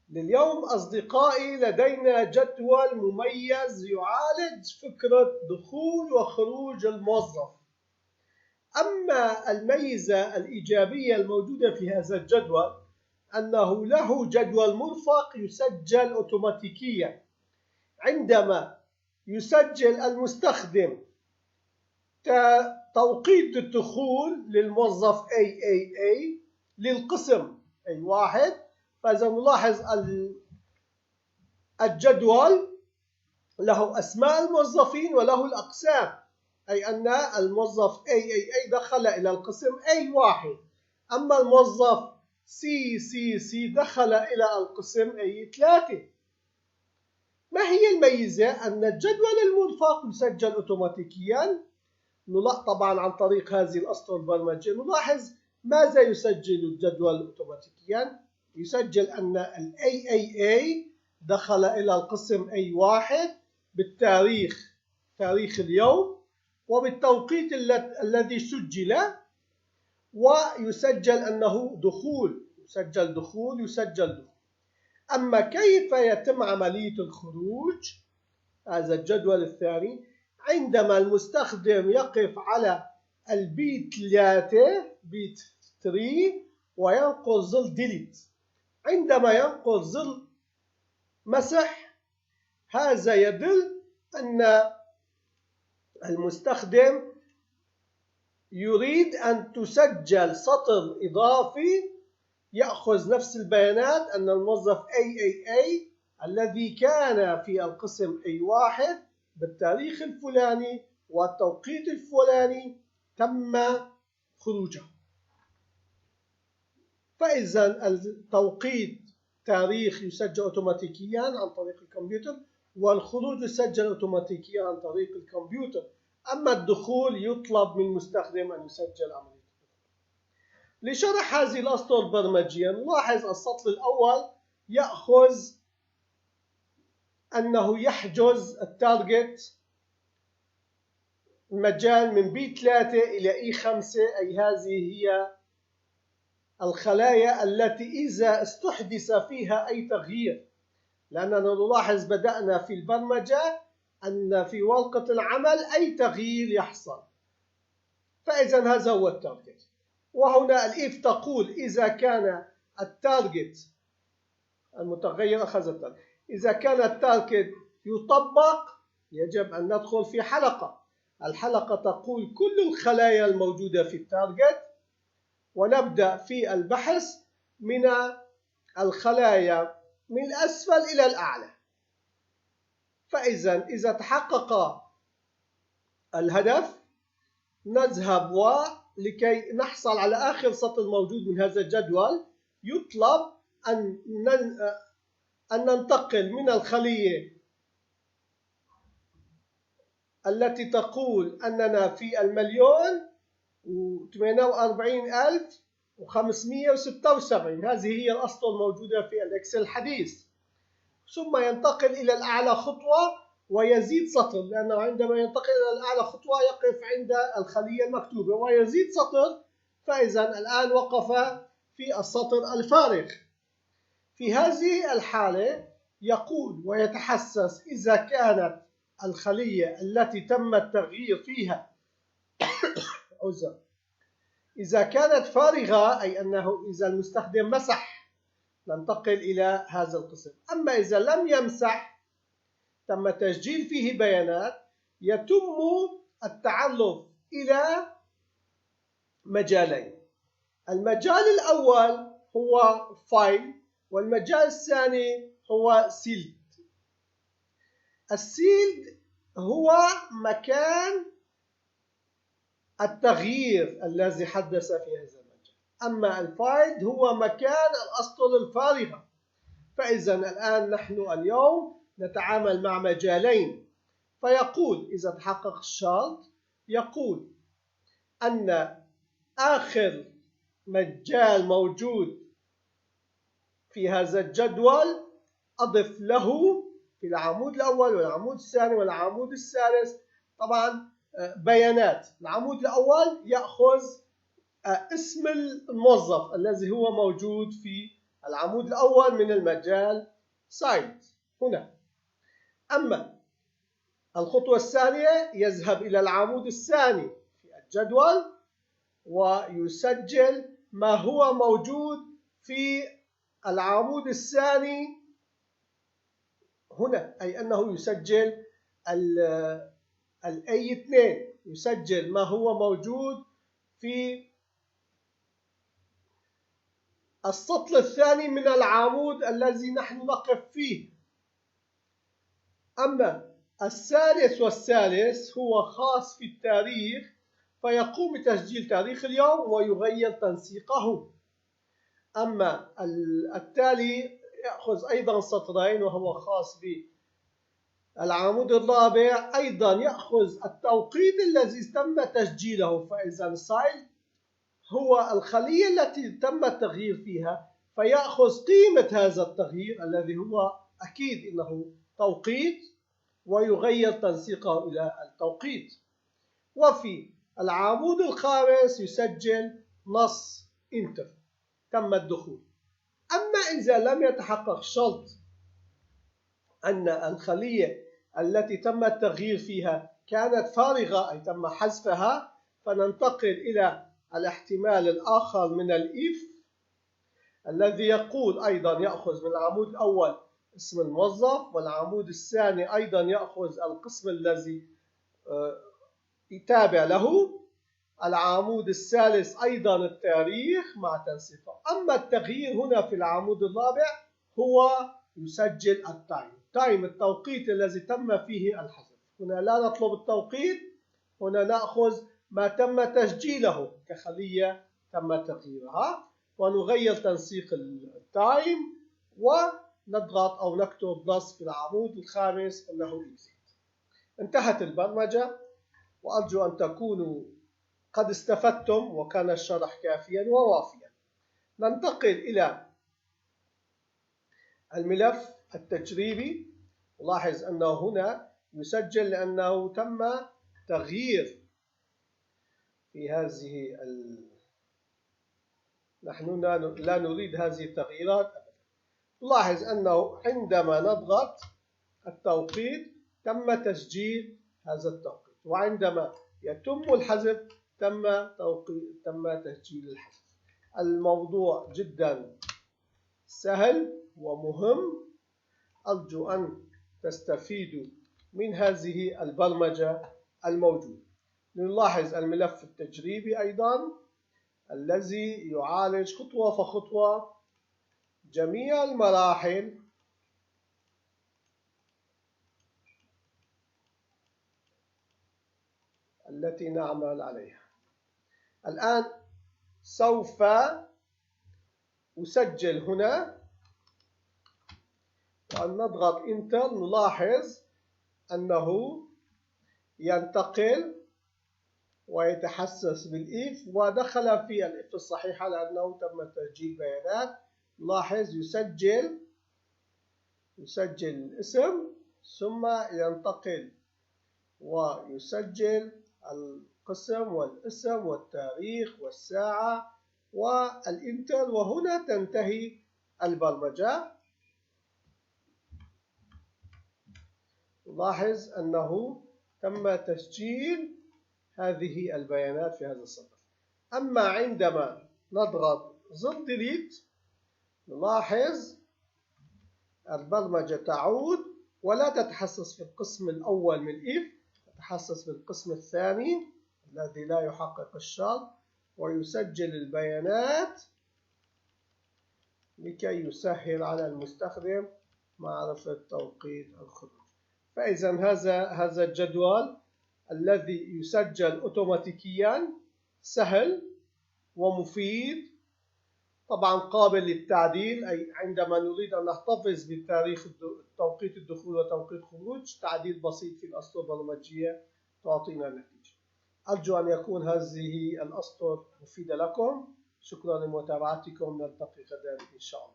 لليوم أصدقائي لدينا جدول مميز يعالج فكرة دخول وخروج الموظف. أما الميزة الإيجابية الموجودة في هذا الجدول أنه له جدول مرفق يسجل أوتوماتيكيا. عندما يسجل المستخدم توقيت الدخول للموظف AAA للقسم A1، فإذا نلاحظ الجدول له أسماء الموظفين وله الأقسام، أي أن الموظف AAA دخل إلى القسم A1، أما الموظف CCC دخل إلى القسم A3. ما هي الميزة؟ أن الجدول المرفق يسجل أوتوماتيكيا. طبعا عن طريق هذه الأسطر البرمجية نلاحظ ماذا يسجل الجدول أوتوماتيكيا. يسجل أن ال AAA دخل إلى القسم A1 بالتاريخ، تاريخ اليوم، وبالتوقيت الذي سجل، ويسجل أنه دخول، يسجل دخول، يسجل دخول. أما كيف يتم عملية الخروج؟ هذا الجدول الثاني. عندما المستخدم يقف على البيت 3 بيت 3 وينقل ظل ديليت، عندما ينقل ظل مسح، هذا يدل أن المستخدم يريد أن تسجل سطر إضافي يأخذ نفس البيانات أن الموظف AAA الذي كان في القسم A1 بالتاريخ الفلاني والتوقيت الفلاني تم خروجه. فإذا التوقيت تاريخ يسجل أوتوماتيكيا عن طريق الكمبيوتر، والخروج يسجل أوتوماتيكيا عن طريق الكمبيوتر. أما الدخول يطلب من المستخدم أن يسجل عملية. لشرح هذه الأسطر البرمجية نلاحظ السطر الأول يأخذ أنه يحجز التارجت المجال من بي 3 إلى E5، أي هذه هي الخلايا التي إذا استحدث فيها أي تغيير، لأننا نلاحظ بدأنا في البرمجة أن في ورقة العمل أي تغيير يحصل، فإذا هذا هو التارجت. وهنا الإف تقول إذا كان التارجت المتغير أخذ التارجت، إذا كان التارجت يطبق يجب أن ندخل في حلقة. الحلقة تقول كل الخلايا الموجودة في التارجت، ونبدأ في البحث من الخلايا من الأسفل إلى الأعلى. فإذا تحقق الهدف نذهب ولكي نحصل على آخر سطر موجود من هذا الجدول يطلب أن ننتقل من الخلية التي تقول أننا في 1,048,576. هذه هي الأسطر الموجودة في الإكسل الحديث. ثم ينتقل إلى الأعلى خطوة ويزيد سطر، لأنه عندما ينتقل إلى الأعلى خطوة يقف عند الخلية المكتوبة ويزيد سطر. فإذا الآن وقف في السطر الفارغ. في هذه الحالة يقول ويتحسس إذا كانت الخلية التي تم التغيير فيها إذا كانت فارغة، أي أنه إذا المستخدم مسح ننتقل إلى هذا القسم. أما إذا لم يمسح تم تسجيل فيه بيانات، يتم التعرف إلى مجالين. المجال الأول هو فايل، والمجال الثاني هو سيلد. السيلد هو مكان التغيير الذي حدث في هذا المجال، أما الفايل هو مكان الأسطر الفارغة. فإذا الآن نحن اليوم نتعامل مع مجالين. فيقول إذا تحقق الشرط يقول أن آخر مجال موجود في هذا الجدول أضف له في العمود الأول والعمود الثاني والعمود الثالث طبعا بيانات. العمود الأول يأخذ اسم الموظف الذي هو موجود في العمود الأول من المجال silent هنا. أما الخطوة الثانية يذهب إلى العمود الثاني في الجدول ويسجل ما هو موجود في العمود الثاني هنا، أي أنه يسجل A2 يسجل ما هو موجود في السطل الثاني من العمود الذي نحن نقف فيه. أما الثالث والثالث هو خاص في التاريخ، فيقوم بتسجيل تاريخ اليوم ويغير تنسيقه. أما التالي يأخذ أيضا سطرين وهو خاص بالعمود الرابع، أيضا يأخذ التوقيت الذي تم تسجيله. فإذا سايل هو الخلية التي تم التغيير فيها، فيأخذ قيمة هذا التغيير الذي هو أكيد إنه توقيت ويغير تنسيقه إلى التوقيت. وفي العمود الخامس يسجل نص انتر تم الدخول. أما إذا لم يتحقق شرط أن الخلية التي تم التغيير فيها كانت فارغة أي تم حذفها، فننتقل إلى الاحتمال الآخر من الإف الذي يقول أيضا يأخذ من العمود الأول اسم الموظف، والعمود الثاني أيضا يأخذ القسم الذي يتابع له، العمود الثالث أيضا التاريخ مع تنسيقه. أما التغيير هنا في العمود الرابع هو يسجل التايم التوقيت الذي تم فيه الحذف. هنا لا نطلب التوقيت، هنا نأخذ ما تم تسجيله كخلية تم تغييرها ونغير تنسيق التايم ونضغط أو نكتب بلس في العمود الخامس أنه exit. انتهت البرمجة، وأرجو أن تكونوا قد استفدتم وكان الشرح كافيا ووافيا. ننتقل إلى الملف التجريبي. لاحظ أنه هنا يسجل لأنه تم تغيير في هذه نحن لا نريد هذه التغييرات أبدا. لاحظ أنه عندما نضغط التوقيت تم تسجيل هذا التوقيت، وعندما يتم الحذف تم تسجيل الحذف. الموضوع جدا سهل ومهم. أرجو أن تستفيدوا من هذه البرمجة الموجودة. نلاحظ الملف التجريبي أيضا الذي يعالج خطوة فخطوة جميع المراحل التي نعمل عليها. الآن سوف أسجل هنا وأن نضغط انتر. نلاحظ أنه ينتقل ويتحسس بالإف ودخل في الإف الصحيحة لأنه تم تسجيل بيانات. نلاحظ يسجل الاسم ثم ينتقل ويسجل القسم والاسم والتاريخ والساعة والانتر، وهنا تنتهي البرمجة. لاحظ أنه تم تسجيل هذه البيانات في هذا السطر. أما عندما نضغط زر ديليت نلاحظ البرمجة تعود ولا تتحسس في القسم الأول من if، تتحسس في القسم الثاني الذي لا يحقق الشرط ويسجل البيانات لكي يسهل على المستخدم معرفة توقيت الخروج. فإذا هذا الجدول الذي يسجل أوتوماتيكيا سهل ومفيد، طبعا قابل للتعديل، أي عندما نريد أن نحتفظ بتاريخ توقيت الدخول وتوقيت الخروج تعديل بسيط في الأسطر البرمجية تعطينا النتيجة. أرجو أن يكون هذه الأسطر مفيدة لكم. شكرا لمتابعتكم، نلتقي غدا إن شاء الله.